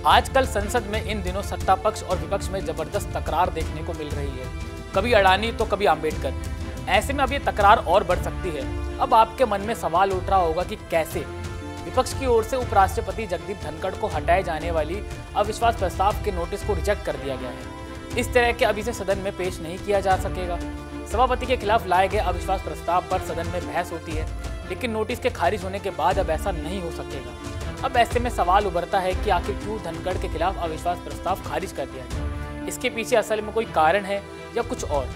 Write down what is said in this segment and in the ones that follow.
आजकल संसद में इन दिनों सत्ता पक्ष और विपक्ष में जबरदस्त तकरार देखने को मिल रही है। कभी अडानी तो कभी आम्बेडकर। ऐसे में अब ये तकरार और बढ़ सकती है। अब आपके मन में सवाल उठ रहा होगा कि कैसे विपक्ष की ओर से उपराष्ट्रपति जगदीप धनखड़ को हटाए जाने वाली अविश्वास प्रस्ताव के नोटिस को रिजेक्ट कर दिया गया है। इस तरह के अब इसे सदन में पेश नहीं किया जा सकेगा। सभापति के खिलाफ लाए गए अविश्वास प्रस्ताव पर सदन में बहस होती है, लेकिन नोटिस के खारिज होने के बाद अब ऐसा नहीं हो सकेगा। अब ऐसे में सवाल उभरता है कि आखिर क्यों धनखड़ के खिलाफ अविश्वास प्रस्ताव खारिज कर दिया गया। इसके पीछे असल में कोई कारण है या कुछ और।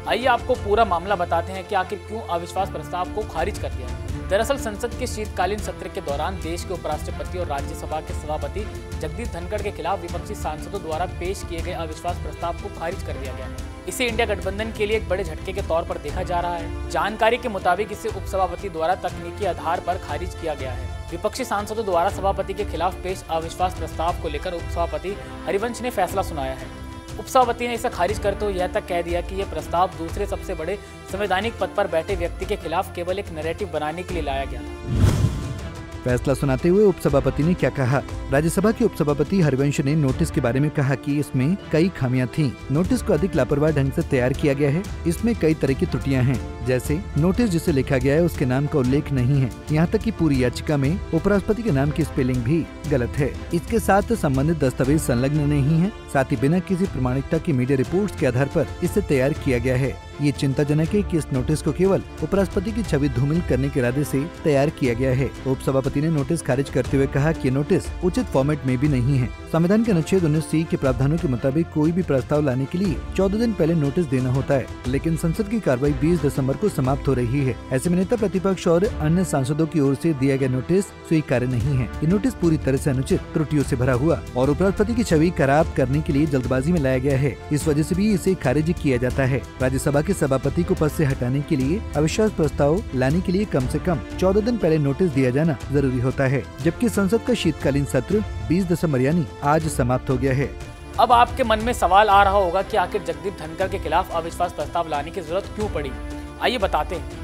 आइए आपको पूरा मामला बताते हैं कि आखिर क्यों अविश्वास प्रस्ताव को खारिज कर दिया। दरअसल संसद के शीतकालीन सत्र के दौरान देश के उपराष्ट्रपति और राज्यसभा के सभापति जगदीप धनखड़ के खिलाफ विपक्षी सांसदों द्वारा पेश किए गए अविश्वास प्रस्ताव को खारिज कर दिया गया है। इसे इंडिया गठबंधन के लिए एक बड़े झटके के तौर पर देखा जा रहा है। जानकारी के मुताबिक इसे उपसभापति द्वारा तकनीकी आधार पर खारिज किया गया है। विपक्षी सांसदों द्वारा सभापति के खिलाफ पेश अविश्वास प्रस्ताव को लेकर उपसभापति हरिवंश ने फैसला सुनाया है। उपसभापति ने इसे खारिज करते हुए यह तक कह दिया कि यह प्रस्ताव दूसरे सबसे बड़े संवैधानिक पद पर बैठे व्यक्ति के खिलाफ केवल एक नैरेटिव बनाने के लिए लाया गया था। फैसला सुनाते हुए उपसभापति ने क्या कहा। राज्यसभा के उपसभापति हरिवंश ने नोटिस के बारे में कहा कि इसमें कई खामियां थीं। नोटिस को अधिक लापरवाह ढंग से तैयार किया गया है। इसमें कई तरह की त्रुटियां हैं, जैसे नोटिस जिसे लिखा गया है उसके नाम का उल्लेख नहीं है। यहाँ तक कि पूरी याचिका में उपराष्ट्रपति के नाम की स्पेलिंग भी गलत है। इसके साथ संबंधित दस्तावेज संलग्न नहीं है। साथ ही बिना किसी प्रमाणिकता की मीडिया रिपोर्ट्स के आधार पर इसे तैयार किया गया है। ये चिंताजनक है कि इस नोटिस को केवल उपराष्ट्रपति की छवि धूमिल करने के इरादे से तैयार किया गया है। उपसभापति ने नोटिस खारिज करते हुए कहा कि नोटिस उचित फॉर्मेट में भी नहीं है। संविधान के अनुच्छेद 19C के प्रावधानों के मुताबिक कोई भी प्रस्ताव लाने के लिए 14 दिन पहले नोटिस देना होता है, लेकिन संसद की कार्रवाई 20 दिसंबर को समाप्त हो रही है। ऐसे में नेता प्रतिपक्ष और अन्य सांसदों की ओर से दिया गया नोटिस स्वीकार्य नहीं है। ये नोटिस पूरी तरह से अनुचित, त्रुटियों से भरा हुआ और उपराष्ट्रपति की छवि खराब करने के लिए जल्दबाजी में लाया गया है। इस वजह से भी इसे खारिज किया जाता है। राज्यसभा के सभापति को पद से हटाने के लिए अविश्वास प्रस्ताव लाने के लिए कम से कम 14 दिन पहले नोटिस दिया जाना जरूरी होता है, जबकि संसद का शीतकालीन सत्र 20 दिसंबर यानी आज समाप्त हो गया है। अब आपके मन में सवाल आ रहा होगा कि आखिर जगदीप धनखड़ के खिलाफ अविश्वास प्रस्ताव लाने की जरूरत क्यों पड़ी। आइए बताते हैं।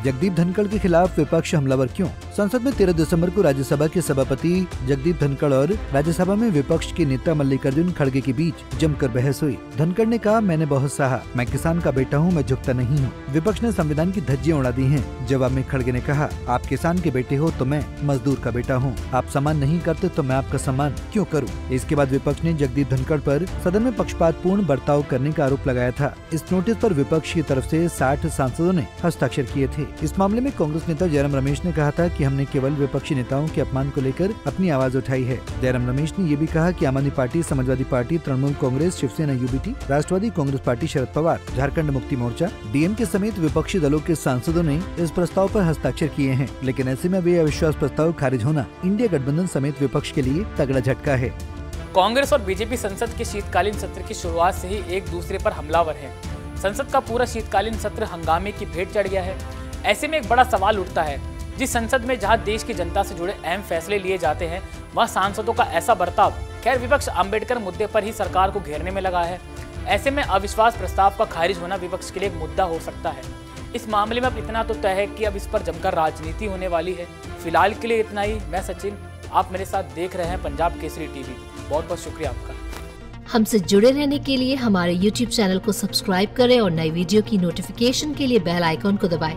जगदीप धनखड़ के खिलाफ विपक्ष हमलावर क्यों। संसद में 13 दिसंबर को राज्यसभा के सभापति जगदीप धनखड़ और राज्यसभा में विपक्ष के नेता मल्लिकार्जुन खड़गे के बीच जमकर बहस हुई। धनखड़ ने कहा, मैंने बहुत सहा, मैं किसान का बेटा हूँ, मैं झुकता नहीं हूँ। विपक्ष ने संविधान की धज्जियां उड़ा दी हैं। जवाब में खड़गे ने कहा, आप किसान के बेटे हो तो मैं मजदूर का बेटा हूँ। आप सम्मान नहीं करते तो मैं आपका सम्मान क्यों करूँ। इसके बाद विपक्ष ने जगदीप धनखड़ पर सदन में पक्षपातपूर्ण बर्ताव करने का आरोप लगाया था। इस नोटिस पर विपक्ष की तरफ से 60 सांसदों ने हस्ताक्षर किए थे। इस मामले में कांग्रेस नेता जयराम रमेश ने कहा था कि हमने केवल विपक्षी नेताओं के अपमान को लेकर अपनी आवाज उठाई है। जयराम रमेश ने ये भी कहा कि Aam Aadmi Party, Samajwadi Party, Trinamool Congress, Shiv Sena UBT, Rashtravadi Congress Party, Sharad Pawar, Jharkhand Mukti Morcha, DMK समेत विपक्षी दलों के सांसदों ने इस प्रस्ताव पर हस्ताक्षर किए हैं। लेकिन ऐसे में भी अविश्वास प्रस्ताव खारिज होना इंडिया गठबंधन समेत विपक्ष के लिए तगड़ा झटका है। कांग्रेस और बीजेपी संसद के शीतकालीन सत्र की शुरुआत से ही एक दूसरे पर हमलावर है। संसद का पूरा शीतकालीन सत्र हंगामे की भेंट चढ़ गया है। ऐसे में एक बड़ा सवाल उठता है, जिस संसद में जहां देश की जनता से जुड़े अहम फैसले लिए जाते हैं, वहां सांसदों का ऐसा बर्ताव। खैर, विपक्ष अम्बेडकर मुद्दे पर ही सरकार को घेरने में लगा है। ऐसे में अविश्वास प्रस्ताव का खारिज होना विपक्ष के लिए एक मुद्दा हो सकता है। इस मामले में अब इतना तो तय है कि अब इस पर जमकर राजनीति होने वाली है। फिलहाल के लिए इतना ही। मैं सचिन, आप मेरे साथ देख रहे हैं पंजाब केसरी टीवी। बहुत बहुत शुक्रिया आपका। हमसे जुड़े रहने के लिए हमारे YouTube चैनल को सब्सक्राइब करें और नई वीडियो की नोटिफिकेशन के लिए बेल आइकॉन को दबाएं।